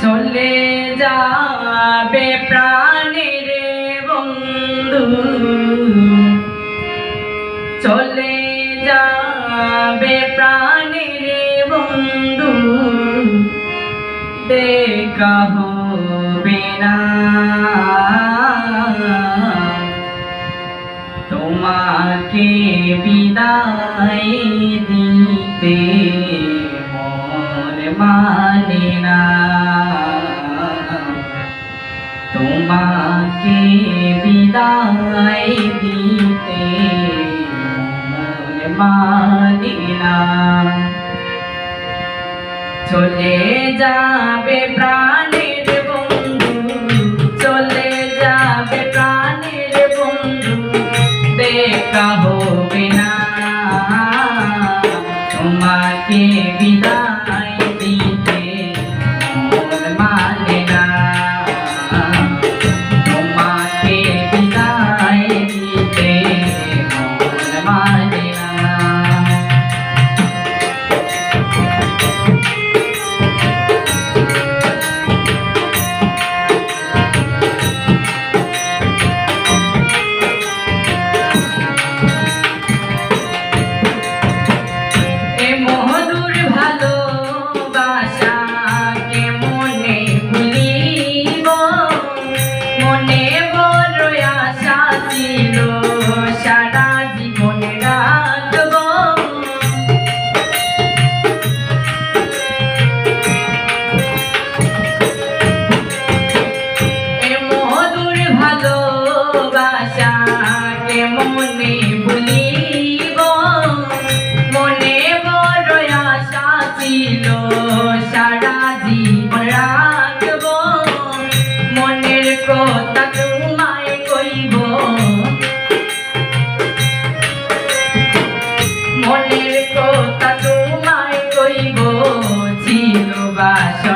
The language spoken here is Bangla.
চলে যাবে প্রাণের বন্ধু, চলে যাবে প্রাণের বন্ধু, দেখা হবে না তোমাকে বিদায় দিতে মন মানে না, তোমাকে বিদায় দিতে মন মানে না। চলে যাবে প্রাণের বন্ধু, চলে যাবে প্রাণের বন্ধু, দেখা হবে না তোমাকে বিদায় দিতে মন মানে না, তোমাকে বিদায় দিতে মন মানে না। মনে ভুলিব, মনে বড় আশা ছিল সারা জীবন রাখব, মনের কথা তোমায় কইব, মনের কথা তোমায় কইব, ছিল বাসা